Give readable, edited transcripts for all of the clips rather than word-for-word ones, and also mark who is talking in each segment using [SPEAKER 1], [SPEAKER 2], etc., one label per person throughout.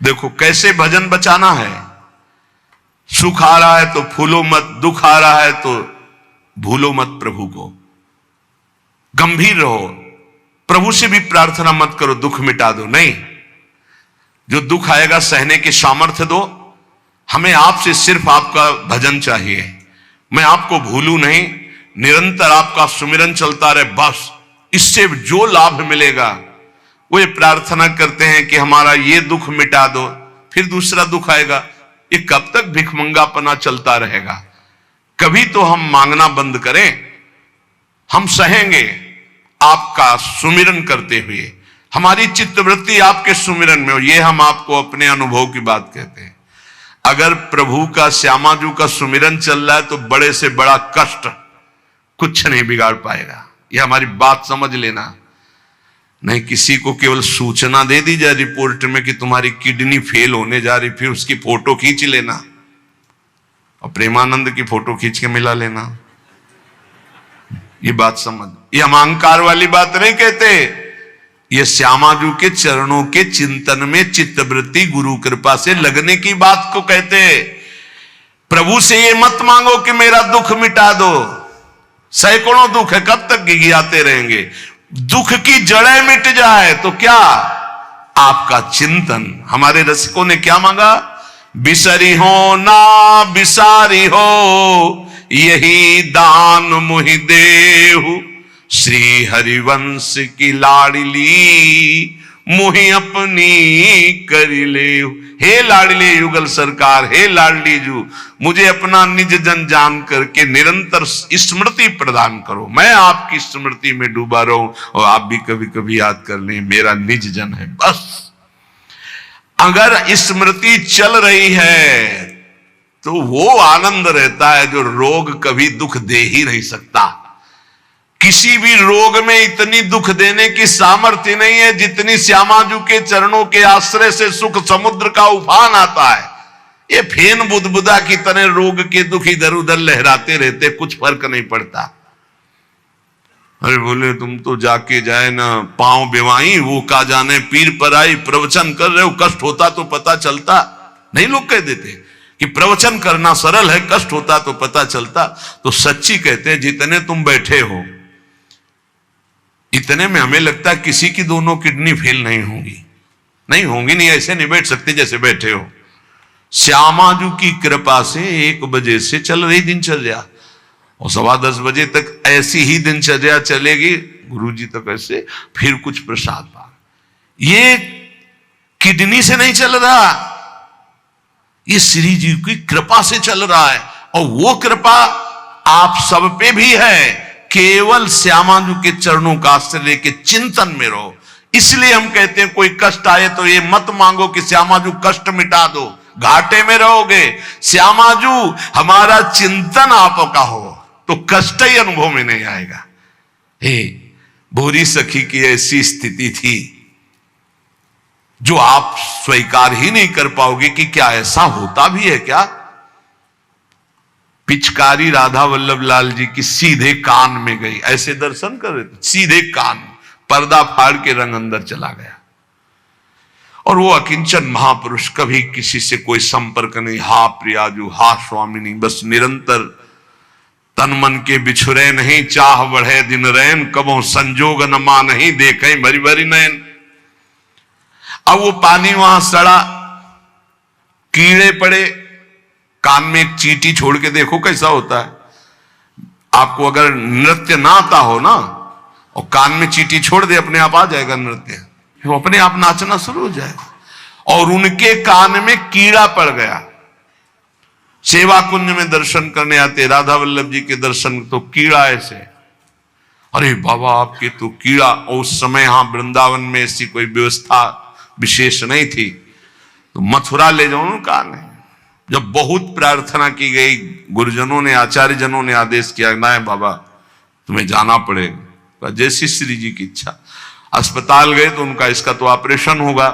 [SPEAKER 1] देखो कैसे भजन बचाना है। सुख आ रहा है तो फूलो मत, दुख आ रहा है तो भूलो मत प्रभु को। गंभीर रहो, प्रभु से भी प्रार्थना मत करो दुख मिटा दो, नहीं। जो दुख आएगा सहने की सामर्थ्य दो। हमें आपसे सिर्फ आपका भजन चाहिए। मैं आपको भूलूं नहीं, निरंतर आपका सुमिरन चलता रहे, बस। इससे जो लाभ मिलेगा वो ये प्रार्थना करते हैं कि हमारा ये दुख मिटा दो, फिर दूसरा दुख आएगा। ये कब तक भिखमंगापना चलता रहेगा? कभी तो हम मांगना बंद करें। हम सहेंगे आपका सुमिरन करते हुए, हमारी चित्तवृत्ति आपके सुमिरन में हो। ये हम आपको अपने अनुभव की बात कहते हैं। अगर प्रभु का, श्यामाजू का सुमिरन चल रहा है तो बड़े से बड़ा कष्ट कुछ नहीं बिगाड़ पाएगा। ये हमारी बात समझ लेना। नहीं किसी को केवल सूचना दे दी जाए रिपोर्ट में कि तुम्हारी किडनी फेल होने जा रही, फिर उसकी फोटो खींच लेना और प्रेमानंद की फोटो खींच के मिला लेना। ये बात समझ। ये हम अहंकार वाली बात नहीं कहते। ये श्यामाजू के चरणों के चिंतन में चित्तवृत्ति गुरु कृपा से लगने की बात को कहते। प्रभु से ये मत मांगो कि मेरा दुख मिटा दो। सैकड़ों दुख है, कब तक गिगियाते रहेंगे? दुख की जड़ें मिट जाए तो क्या? आपका चिंतन। हमारे रसिकों ने क्या मांगा? बिसरी हो ना बिसारी हो, यही दान मुहि देहु। श्री हरिवंश की लाडली मुहि अपनी करी ले। हे लाडले युगल सरकार, हे लाडली जू, मुझे अपना निज जन जान करके निरंतर स्मृति प्रदान करो। मैं आपकी स्मृति में डूबा रहूं और आप भी कभी कभी याद कर लें मेरा निज जन है, बस। अगर स्मृति चल रही है तो वो आनंद रहता है जो रोग कभी दुख दे ही नहीं सकता। किसी भी रोग में इतनी दुख देने की सामर्थ्य नहीं है जितनी श्यामाजू के चरणों के आश्रय से सुख समुद्र का उफान आता है। ये फेन बुदबुदा की तरह रोग के दुख इधर उधर लहराते रहते, कुछ फर्क नहीं पड़ता। अरे बोले तुम तो जाके जाए ना पांव बेवाई, वो का जाने पीर पर आई, प्रवचन कर रहे हो, कष्ट होता तो पता चलता। नहीं, लोग कह देते कि प्रवचन करना सरल है, कष्ट होता तो पता चलता। तो सच्ची कहते हैं जितने तुम बैठे हो इतने में हमें लगता है किसी की दोनों किडनी फेल नहीं होंगी। नहीं होंगी, नहीं ऐसे नहीं बैठ सकते जैसे बैठे हो। श्यामाजू की कृपा से 1 बजे से चल रही दिनचर्या और 10:15 बजे तक ऐसी ही दिनचर्या चलेगी, गुरुजी तक ऐसे, फिर कुछ प्रसाद पा। ये किडनी से नहीं चल रहा, ये श्री जी की कृपा से चल रहा है। और वो कृपा आप सब पे भी है। केवल श्यामाजू के चरणों का आश्रय लेके चिंतन में रहो। इसलिए हम कहते हैं कोई कष्ट आए तो ये मत मांगो कि श्यामाजू कष्ट मिटा दो, घाटे में रहोगे। श्यामाजू हमारा चिंतन आपका हो तो कष्ट ही अनुभव में नहीं आएगा। हे भूरी सखी की ऐसी स्थिति थी जो आप स्वीकार ही नहीं कर पाओगे कि क्या ऐसा होता भी है क्या? पिचकारी राधा वल्लभ लाल जी की सीधे कान में गई, ऐसे दर्शन कर रहे थे, सीधे कान, पर्दा फाड़ के रंग अंदर चला गया। और वो अकिंचन महापुरुष, कभी किसी से कोई संपर्क नहीं। हा प्रियाजू, हा स्वामिनी, बस निरंतर तन मन के बिछुरे नहीं, चाह बढ़े दिन रैन, कबो संजोग न मा नहीं, देखे भरी भरी नैन। अब वो पानी वहां सड़ा, कीड़े पड़े, कान में एक चींटी छोड़ के देखो कैसा होता है। आपको अगर नृत्य ना आता हो ना और कान में चींटी छोड़ दे, अपने आप आ जाएगा नृत्य, वो अपने आप नाचना शुरू हो जाएगा। और उनके कान में कीड़ा पड़ गया। सेवा कुंज में दर्शन करने आते राधा वल्लभ जी के दर्शन, तो कीड़ा ऐसे, अरे बाबा आपके तो कीड़ा। और उस समय यहां वृंदावन में ऐसी कोई व्यवस्था विशेष नहीं थी, तो मथुरा ले जाओ कान है। जब बहुत प्रार्थना की गई, गुरुजनों ने, आचार्य जनों ने आदेश किया, ना बाबा तुम्हें जाना पड़ेगा, जैसी श्री जी की इच्छा। अस्पताल गए तो उनका इसका तो ऑपरेशन होगा,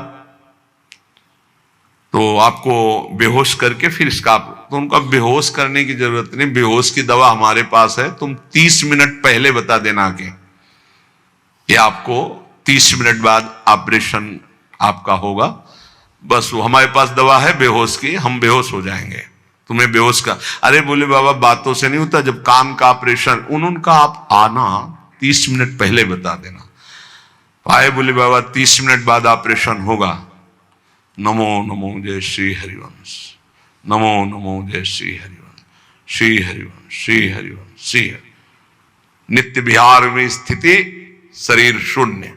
[SPEAKER 1] तो आपको बेहोश करके फिर इसका, तो उनका बेहोश करने की जरूरत नहीं, बेहोश की दवा हमारे पास है, तुम 30 मिनट पहले बता देना कि ये आपको 30 मिनट बाद ऑपरेशन आपका होगा, बस वो हमारे पास दवा है बेहोश की, हम बेहोश हो जाएंगे, तुम्हें बेहोश का। अरे बोले बाबा बातों से नहीं होता, जब कान का ऑपरेशन, उनका आप आना 30 मिनट पहले बता देना। आए बोले बाबा 30 मिनट बाद ऑपरेशन होगा। नमो नमो जय श्री हरिवंश, नमो नमो जय श्री हरिवंश, श्री हरिवंश, श्री हरिवंश, श्री हरि। नित्य विहार में स्थिति, शरीर शून्य,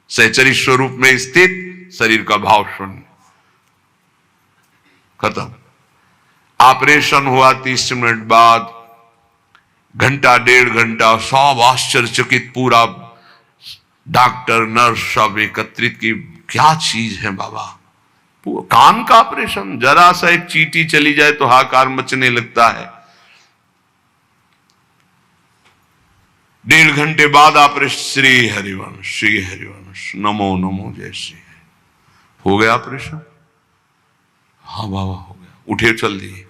[SPEAKER 1] सहचरी स्वरूप में स्थित, शरीर का भाव शून्य, खत्म। ऑपरेशन हुआ 30 मिनट बाद, घंटा 1.5 घंटा सब आश्चर्यचकित, पूरा डॉक्टर नर्स सब एकत्रित की, क्या चीज है बाबा। कान का ऑपरेशन, जरा सा एक चींटी चली जाए तो हाहाकार मचने लगता है। 1.5 घंटे बाद ऑपरेशन, श्री हरिवंश, श्री हरिवंश, नमो नमो जय श्री। हो गया ऑपरेशन? हाँ बाबा हो गया, उठे चल दिए।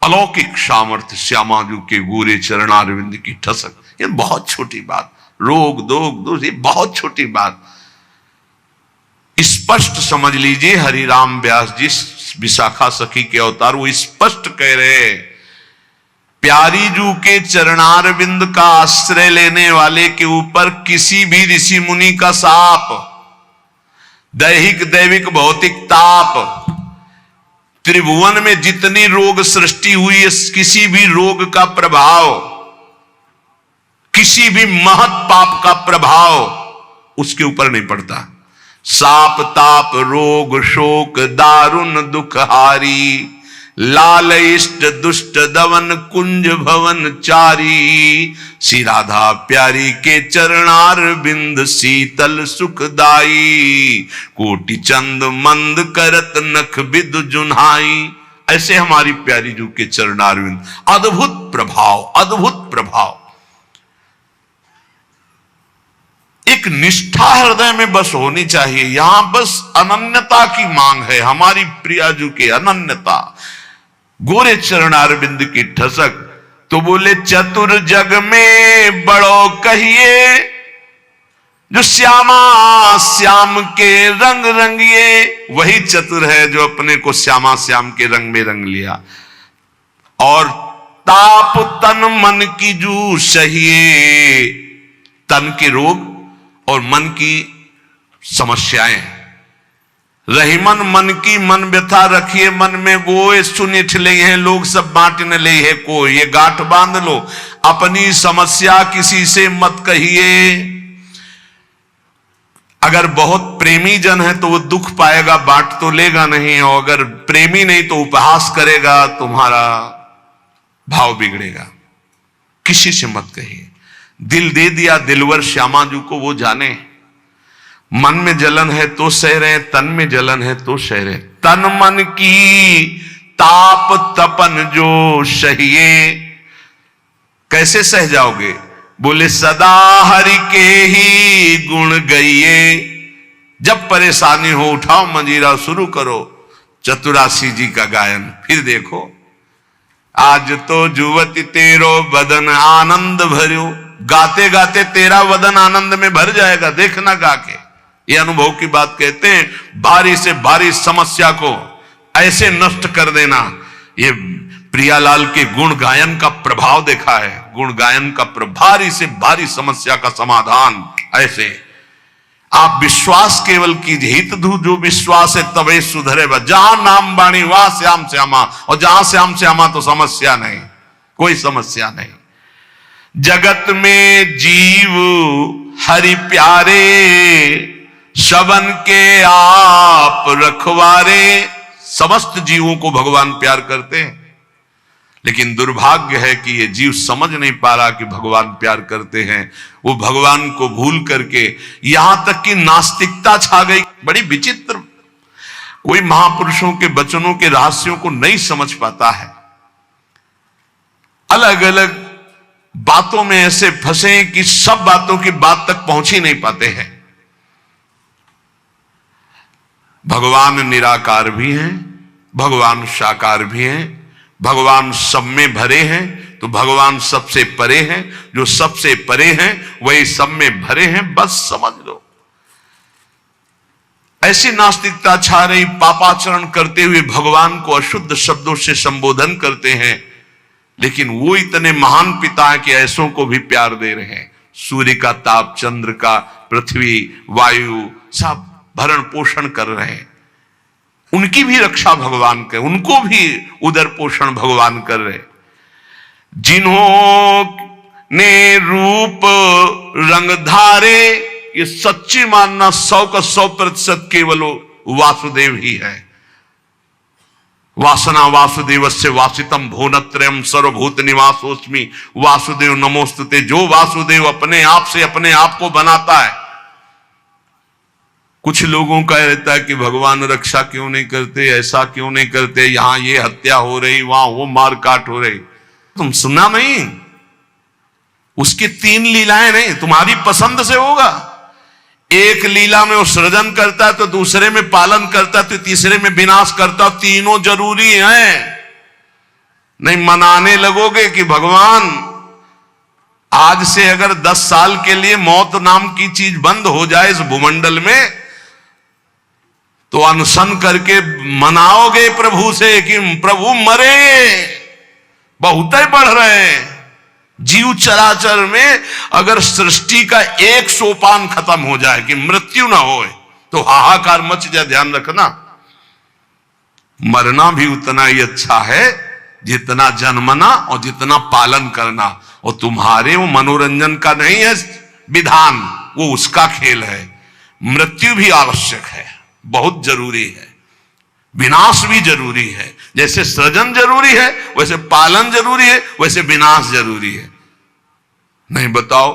[SPEAKER 1] अलौकिक सामर्थ्य, श्यामाजू के गोरे चरणारविंद की ठसक। ये बहुत छोटी बात, रोग दोग दोष, ये बहुत छोटी बात। स्पष्ट समझ लीजिए, हरिराम व्यास जी विशाखा सखी के अवतार, वो स्पष्ट कह रहे, प्यारी जू के चरणारविंद का आश्रय लेने वाले के ऊपर किसी भी ऋषि मुनि का शाप, दैहिक दैविक भौतिक ताप, त्रिभुवन में जितनी रोग सृष्टि हुई है, किसी भी रोग का प्रभाव, किसी भी महत पाप का प्रभाव उसके ऊपर नहीं पड़ता। साप ताप रोग शोक दारुण दुखहारी, लाल इष्ट दुष्ट दवन कुंज भवन चारी, श्री राधा प्यारी के चरणार बिंद शीतल सुखदाई, कोटि चंद मंद करत नख बिद जुन्हाई। ऐसे हमारी प्यारी जू के चरणार बिंद, अद्भुत प्रभाव, अद्भुत प्रभाव। एक निष्ठा हृदय में बस होनी चाहिए, यहां बस अनन्यता की मांग है, हमारी प्रिया जू के अनन्यता, गोरे चरणारविंद की ठसक। तो बोले चतुर जग में बड़ो कहिए, जो श्यामा श्याम के रंग रंगिए, वही चतुर है जो अपने को श्यामा श्याम के रंग में रंग लिया। और ताप तन मन की जू सहिए, तन के रोग और मन की समस्याएं, रहीमन मन की मन व्यथा रखिए, मन में गोए सुनिठ ले हैं लोग सब बांट न ले है को, ये गांठ बांध लो, अपनी समस्या किसी से मत कहिए। अगर बहुत प्रेमी जन है तो वो दुख पाएगा, बांट तो लेगा नहीं, और अगर प्रेमी नहीं तो उपहास करेगा, तुम्हारा भाव बिगड़ेगा। किसी से मत कहिए। दिल दे दिया दिलवर श्यामाजू को, वो जाने। मन में जलन है तो सह रहे, तन में जलन है तो सह रहे। तन मन की ताप तपन जो सहिए, कैसे सह जाओगे? बोले सदा हरि के ही गुण गाइए। जब परेशानी हो उठाओ मंजीरा, शुरू करो चतुरासी जी का गायन। फिर देखो, आज तो जुवती तेरो बदन आनंद भर्यो, गाते गाते तेरा बदन आनंद में भर जाएगा, देखना गा के। ये अनुभव की बात कहते हैं। भारी से भारी समस्या को ऐसे नष्ट कर देना, ये प्रियालाल के गुण गायन का प्रभाव देखा है। गुण गायन का भारी से भारी समस्या का समाधान ऐसे। आप विश्वास केवल कीजिए, हित धू जो विश्वास है तबे सुधरे। जहां नाम बाणी वहां श्याम श्यामा, और जहां श्याम श्यामा तो समस्या नहीं, कोई समस्या नहीं। जगत में जीव हरि प्यारे, शबन के आप रखवारे। समस्त जीवों को भगवान प्यार करते हैं, लेकिन दुर्भाग्य है कि ये जीव समझ नहीं पा रहा कि भगवान प्यार करते हैं। वो भगवान को भूल करके यहां तक कि नास्तिकता छा गई। बड़ी विचित्र, कोई महापुरुषों के वचनों के रहस्यों को नहीं समझ पाता है। अलग अलग बातों में ऐसे फंसे कि सब बातों की बात तक पहुंच ही नहीं पाते हैं। भगवान निराकार भी हैं, भगवान साकार भी हैं, भगवान सब में भरे हैं, तो भगवान सबसे परे हैं। जो सबसे परे हैं वही सब में भरे हैं, बस समझ लो। ऐसी नास्तिकता छा रही, पापाचरण करते हुए भगवान को अशुद्ध शब्दों से संबोधन करते हैं, लेकिन वो इतने महान पिता हैं कि ऐसों को भी प्यार दे रहे हैं। सूर्य का ताप, चंद्र का, पृथ्वी, वायु, सब भरण पोषण कर रहे हैं। उनकी भी रक्षा भगवान कर, उनको भी उदर पोषण भगवान कर रहे। जिन्होंने रूप रंग धारे, ये सच्ची मानना 100% केवल वासुदेव ही है। वासना वासुदेवस्य वासितम भुवनत्रयम् सर्वभूत निवासोस्मि वासुदेव नमोस्तुते। जो वासुदेव अपने आप से अपने आप को बनाता है। कुछ लोगों का रहता है कि भगवान रक्षा क्यों नहीं करते, ऐसा क्यों नहीं करते, यहां ये हत्या हो रही, वहां वो मार काट हो रही। तुम सुना नहीं? उसकी 3 लीलाएं नहीं, तुम्हारी पसंद से होगा। एक लीला में वो सृजन करता है, तो दूसरे में पालन करता है, तो तीसरे में विनाश करता है। तीनों जरूरी हैं। नहीं मनाने लगोगे कि भगवान आज से अगर 10 साल के लिए मौत नाम की चीज बंद हो जाए इस भूमंडल में, तो अनशन करके मनाओगे प्रभु से कि प्रभु मरे, बहुत ही बढ़ रहे हैं। जीव चराचर में अगर सृष्टि का एक सोपान खत्म हो जाए कि मृत्यु ना हो, तो हाहाकार मच जाए। ध्यान रखना, मरना भी उतना ही अच्छा है जितना जन्मना और जितना पालन करना। और तुम्हारे वो मनोरंजन का नहीं है विधान, वो उसका खेल है। मृत्यु भी आवश्यक है, बहुत जरूरी है। विनाश भी जरूरी है। जैसे सृजन जरूरी है, वैसे पालन जरूरी है, वैसे विनाश जरूरी है। नहीं बताओ,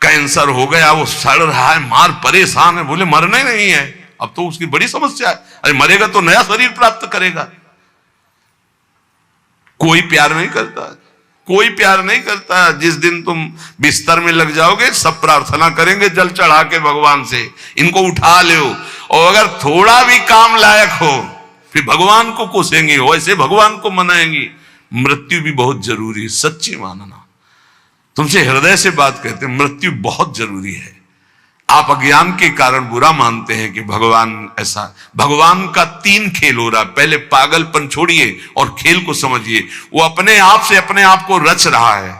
[SPEAKER 1] कैंसर हो गया, वो सड़ रहा है, मार परेशान है, बोले मरना ही नहीं है। अब तो उसकी बड़ी समस्या है। अरे मरेगा तो नया शरीर प्राप्त करेगा। कोई प्यार नहीं करता, कोई प्यार नहीं करता। जिस दिन तुम बिस्तर में लग जाओगे, सब प्रार्थना करेंगे जल चढ़ा के भगवान से, इनको उठा लो। और अगर थोड़ा भी काम लायक हो, फिर भगवान को कोसेंगे, वैसे भगवान को मनाएंगे। मृत्यु भी बहुत जरूरी है, सच्ची मानना। तुमसे हृदय से बात कहते हैं, मृत्यु बहुत जरूरी है। आप अज्ञान के कारण बुरा मानते हैं कि भगवान ऐसा। भगवान का 3 खेल हो रहा है। पहले पागलपन छोड़िए और खेल को समझिए। वो अपने आप से अपने आप को रच रहा है,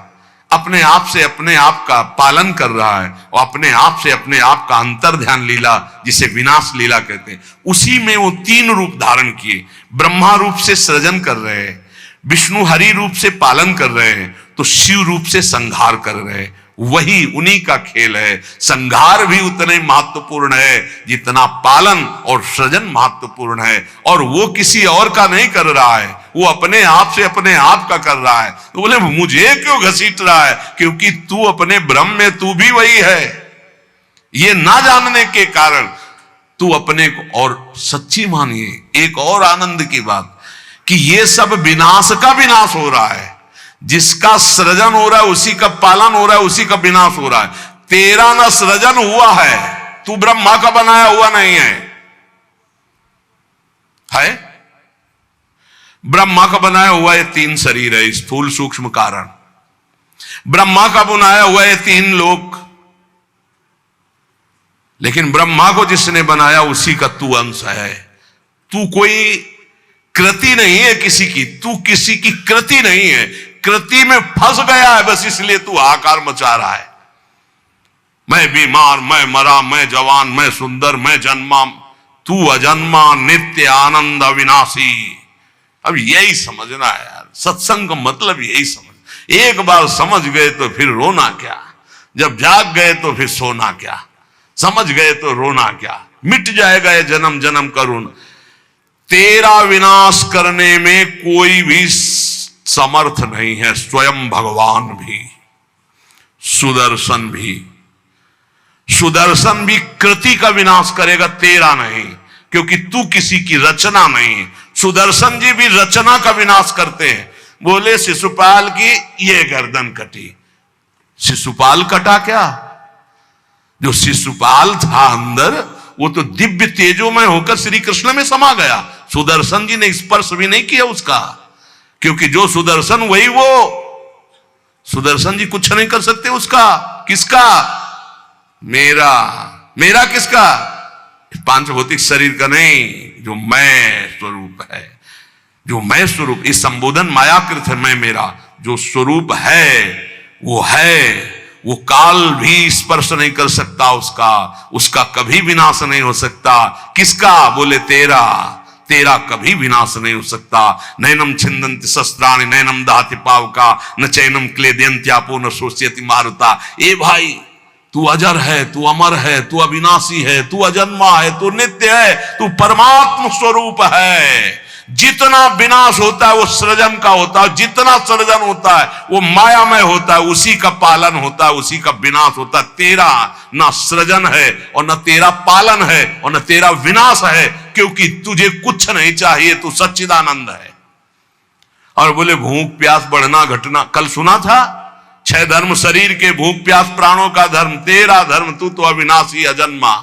[SPEAKER 1] अपने आप से अपने आप का पालन कर रहा है, और अपने आप से अपने आप का अंतर ध्यान लीला, जिसे विनाश लीला कहते हैं, उसी में वो 3 रूप धारण किए। ब्रह्मा रूप से सृजन कर रहे हैं, विष्णु हरि रूप से पालन कर रहे हैं, तो शिव रूप से संहार कर रहे हैं। वही उन्हीं का खेल है। संहार भी उतना ही महत्वपूर्ण है जितना पालन और सृजन महत्वपूर्ण है। और वो किसी और का नहीं कर रहा है, वो अपने आप से अपने आप का कर रहा है। तो बोले मुझे क्यों घसीट रहा है? क्योंकि तू अपने ब्रह्म में तू भी वही है। ये ना जानने के कारण तू अपने को। और सच्ची मानिए एक और आनंद की बात, कि ये सब विनाश का विनाश हो रहा है। जिसका सृजन हो रहा है उसी का पालन हो रहा है, उसी का विनाश हो रहा है। तेरा ना सृजन हुआ है, तू ब्रह्मा का बनाया हुआ नहीं है। ब्रह्मा का बनाया हुआ ये 3 शरीर है, स्थूल सूक्ष्म कारण। ब्रह्मा का बनाया हुआ ये 3 लोक। लेकिन ब्रह्मा को जिसने बनाया उसी का तू अंश है। तू कोई कृति नहीं है किसी की, तू किसी की कृति नहीं है। कृति में फंस गया है, बस इसलिए तू हाहाकार मचा रहा है। मैं बीमार, मैं मरा, मैं जवान, मैं सुंदर, मैं जन्मा। तू अजन्मा, नित्य आनंद अविनाशी। अब यही समझना है यार, सत्संग का मतलब यही समझ। एक बार समझ गए तो फिर रोना क्या, जब जाग गए तो फिर सोना क्या, समझ गए तो रोना क्या। मिट जाएगा ये जन्म जन्म का ऋण। तेरा विनाश करने में कोई भी समर्थ नहीं है, स्वयं भगवान भी, सुदर्शन भी। सुदर्शन भी कृति का विनाश करेगा, तेरा नहीं, क्योंकि तू किसी की रचना नहीं। सुदर्शन जी भी रचना का विनाश करते हैं। बोले शिशुपाल की ये गर्दन कटी, शिशुपाल कटा क्या? जो शिशुपाल था अंदर, वो तो दिव्य तेजोमय होकर श्री कृष्ण में समा गया। सुदर्शन जी ने स्पर्श भी नहीं किया उसका, क्योंकि जो सुदर्शन वही वो। सुदर्शन जी कुछ नहीं कर सकते उसका। किसका? मेरा। मेरा किसका? पांच भौतिक शरीर का नहीं, जो मैं स्वरूप है, जो मैं स्वरूप, इस संबोधन मायाकृत है मैं मेरा, जो स्वरूप है वो काल भी स्पर्श नहीं कर सकता उसका कभी विनाश नहीं हो सकता। किसका? बोले तेरा कभी विनाश नहीं हो सकता। नैनम छिंदन्ति शस्त्राणि नैनम दहति पावका न चैनम क्लेदयन्त्यापो न शोष्यति मारुता। ए भाई, तू अजर है, तू अमर है, तू अविनाशी है, तू अजन्मा है, तू नित्य है, तू परमात्म स्वरूप है। जितना विनाश होता है वो सृजन का होता है, जितना सृजन होता है वो मायामय होता है, उसी का पालन होता है, उसी का विनाश होता है। तेरा ना सृजन है और न तेरा पालन है और न तेरा विनाश है, क्योंकि तुझे कुछ नहीं चाहिए, तू सच्चिदानंद है। और बोले भूख प्यास बढ़ना घटना, कल सुना था 6 धर्म शरीर के, भूख प्यास प्राणों का धर्म, तेरा धर्म तू तो अविनाशी अजन्मा।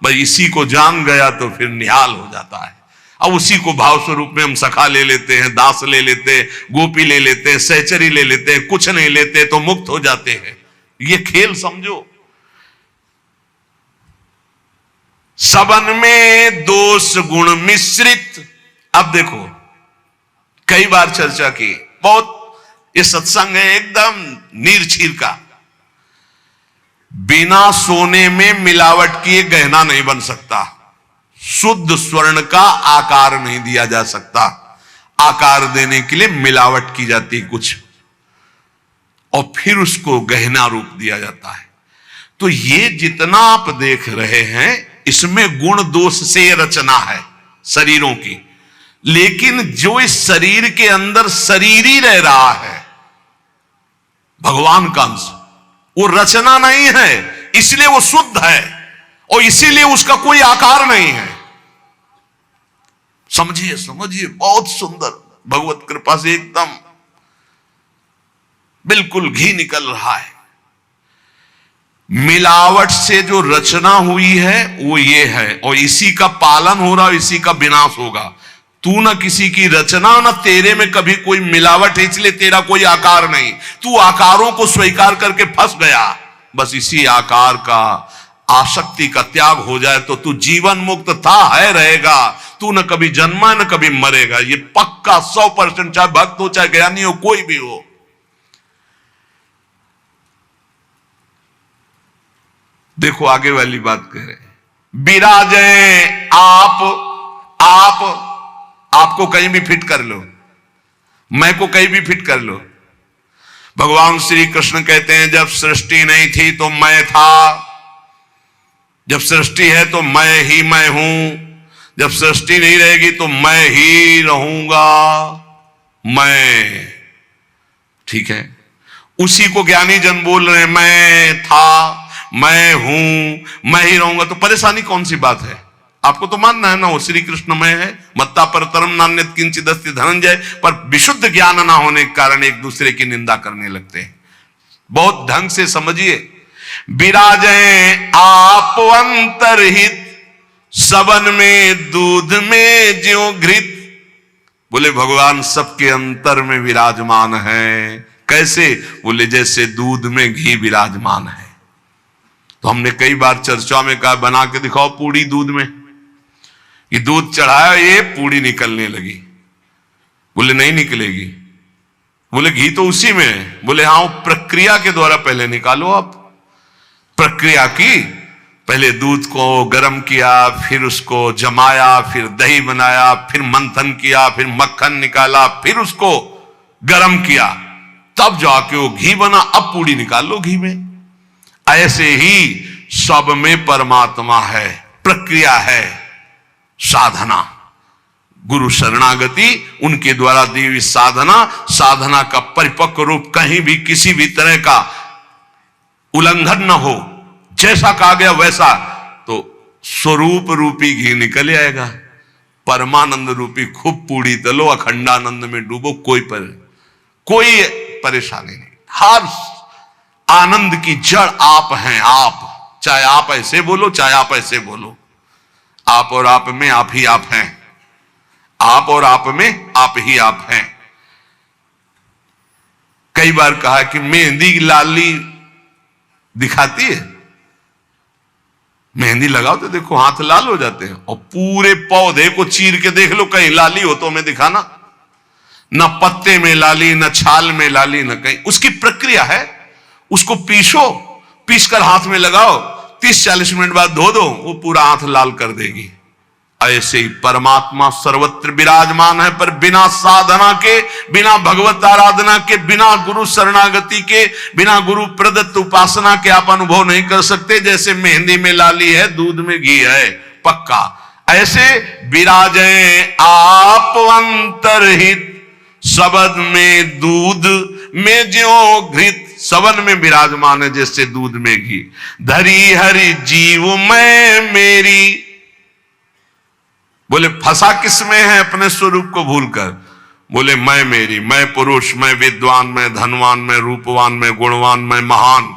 [SPEAKER 1] भाई इसी को जान गया तो फिर निहाल हो जाता है। अब उसी को भाव स्वरूप में हम सखा ले लेते हैं, दास ले लेते हैं, गोपी ले लेते हैं, सहचरी ले लेते हैं, कुछ नहीं लेते तो मुक्त हो जाते हैं। ये खेल समझो। सबन में दोष गुण मिश्रित। अब देखो, कई बार चर्चा की, बहुत ये सत्संग है एकदम नीरछीर का। बिना सोने में मिलावट किए गहना नहीं बन सकता। शुद्ध स्वर्ण का आकार नहीं दिया जा सकता। आकार देने के लिए मिलावट की जाती कुछ, और फिर उसको गहना रूप दिया जाता है। तो ये जितना आप देख रहे हैं इसमें गुण दोष से रचना है शरीरों की, लेकिन जो इस शरीर के अंदर शरीर ही रह रहा है, भगवान का अंश, वो रचना नहीं है, इसलिए वो शुद्ध है और इसीलिए उसका कोई आकार नहीं है। समझिए समझिए, बहुत सुंदर, भगवत कृपा से एकदम बिल्कुल घी निकल रहा है। मिलावट से जो रचना हुई है वो ये है, और इसी का पालन हो रहा, इसी का विनाश होगा। तू ना किसी की रचना, ना तेरे में कभी कोई मिलावट है, इसलिए तेरा कोई आकार नहीं। तू आकारों को स्वीकार करके फंस गया। बस इसी आकार का, आसक्ति का त्याग हो जाए तो तू जीवन मुक्त था, है, रहेगा। तू न कभी जन्मा न कभी मरेगा, ये पक्का 100%, चाहे भक्त हो चाहे ज्ञानी हो, कोई भी हो। देखो आगे वाली बात कह रहे हैं, विराजे आपको कहीं भी फिट कर लो, मैं को कहीं भी फिट कर लो। भगवान श्री कृष्ण कहते हैं जब सृष्टि नहीं थी तो मैं था, जब सृष्टि है तो मैं ही मैं हूं, जब सृष्टि नहीं रहेगी तो मैं ही रहूंगा। मैं, ठीक है, उसी को ज्ञानी जन बोल रहे हैं, मैं था, मैं हूं, मैं ही रहूंगा। तो परेशानी कौन सी बात है? आपको तो मानना है ना वो श्री कृष्ण में है, मत्ता परतरम नान्यत किंचित् अस्ति धनंजय। पर विशुद्ध ज्ञान ना होने के कारण एक दूसरे की निंदा करने लगते हैं। बहुत ढंग से समझिए, विराजे आप अंतरहित, सबन में दूध में ज्यों घृत। बोले भगवान सबके अंतर में विराजमान है। कैसे? बोले जैसे दूध में घी विराजमान है। तो हमने कई बार चर्चा में कहा, बना के दिखाओ पूड़ी दूध में। ये दूध चढ़ाया, ये पूड़ी निकलने लगी। बोले नहीं निकलेगी। बोले घी तो उसी में है। बोले हाँ, प्रक्रिया के द्वारा पहले निकालो। आप प्रक्रिया की, पहले दूध को गर्म किया, फिर उसको जमाया, फिर दही बनाया, फिर मंथन किया, फिर मक्खन निकाला, फिर उसको गर्म किया, तब जाके वो घी बना। अब पूड़ी निकाल लो घी में। ऐसे ही सब में परमात्मा है, प्रक्रिया है, साधना, गुरु शरणागति, उनके द्वारा दी हुई साधना, साधना का परिपक्व रूप कहीं भी किसी भी तरह का उल्लंघन न हो, जैसा कहा गया वैसा, तो स्वरूप रूपी घी निकल आएगा। परमानंद रूपी खूब पूड़ी तलो, अखंडानंद में डूबो, कोई परेशानी नहीं। हर आनंद की जड़ आप हैं। आप, चाहे आप ऐसे बोलो चाहे आप ऐसे बोलो, आप और आप में आप ही आप हैं। आप और आप में आप ही आप हैं। कई बार कहा कि मेहंदी लाली दिखाती है, मेहंदी लगाओ तो देखो हाथ लाल हो जाते हैं, और पूरे पौधे को चीर के देख लो, कहीं लाली हो तो हमें दिखाना। न पत्ते में लाली, न छाल में लाली, न कहीं। उसकी प्रक्रिया है, उसको पीसो, पीस कर हाथ में लगाओ, 30-40 मिनट बाद धो दो, वो पूरा हाथ लाल कर देगी। ऐसे ही परमात्मा सर्वत्र विराजमान है, पर बिना साधना के, बिना भगवत आराधना के, बिना गुरु शरणागति के, बिना गुरु प्रदत्त उपासना के आप अनुभव नहीं कर सकते। जैसे मेहंदी में लाली है, दूध में घी है, पक्का ऐसे विराजे आप अंतरहित, शब्द में दूध में ज्यों घृत। सबन में विराजमान है जैसे दूध में घी। धरी हरि जीव मैं मेरी, बोले फंसा किसमें है अपने स्वरूप को भूलकर। बोले मैं मेरी, मैं पुरुष, मैं विद्वान, मैं धनवान, मैं रूपवान, मैं गुणवान, मैं महान,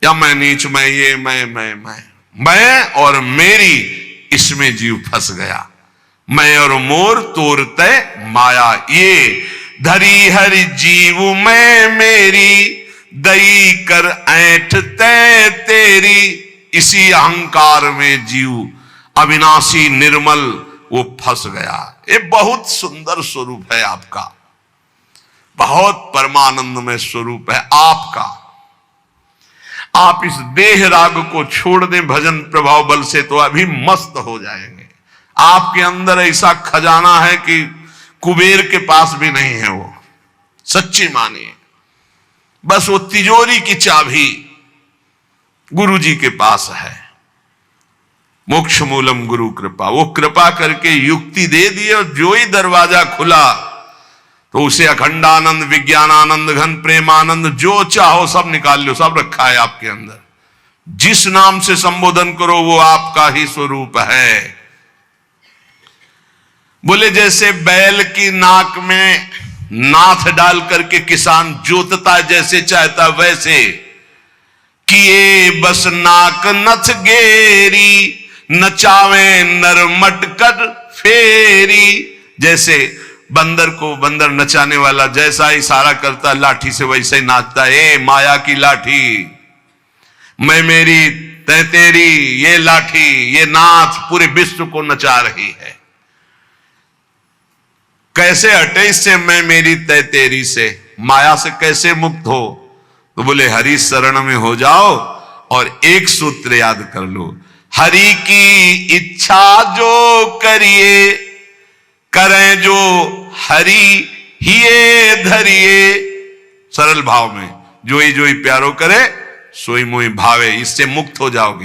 [SPEAKER 1] या मैं नीच, मैं ये, मैं और मेरी, इसमें जीव फंस गया। मैं और मोर तोर तय माया, ये धरी हरि जीव मैं मेरी, दई कर ऐठ तय तेरी। इसी अहंकार में जीव अविनाशी निर्मल वो फंस गया। ये बहुत सुंदर स्वरूप है आपका, बहुत परमानंदमय स्वरूप है आपका। आप इस देह राग को छोड़ दें भजन प्रभाव बल से तो अभी मस्त हो जाएंगे। आपके अंदर ऐसा खजाना है कि कुबेर के पास भी नहीं है वो, सच्ची मानिए। बस वो तिजोरी की चाबी गुरु जी के पास है। मोक्ष मूलम गुरु कृपा, वो कृपा करके युक्ति दे दी और जो ही दरवाजा खुला तो उसे अखंडानंद, विज्ञानानंद, घन प्रेमानंद, जो चाहो सब निकाल लो, सब रखा है आपके अंदर। जिस नाम से संबोधन करो वो आपका ही स्वरूप है। बोले जैसे बैल की नाक में नाथ डाल करके किसान जोतता जैसे चाहता वैसे, किए बस नाक नथ गेरी, नचावे नर मटकर फेरी। जैसे बंदर को बंदर नचाने वाला जैसा इशारा करता लाठी से वैसे ही नाचता है। ए माया की लाठी, मैं मेरी तै तेरी, ये लाठी, ये नाथ पूरे विश्व को नचा रही है। कैसे हटे इससे मैं मेरी तय तेरी से, माया से कैसे मुक्त हो? तो बोले हरि शरण में हो जाओ और एक सूत्र याद कर लो, हरि की इच्छा जो करिए, करें जो हरि हिये धरिए। सरल भाव में जो ही प्यारो करे सोई मोई भावे, इससे मुक्त हो जाओगे।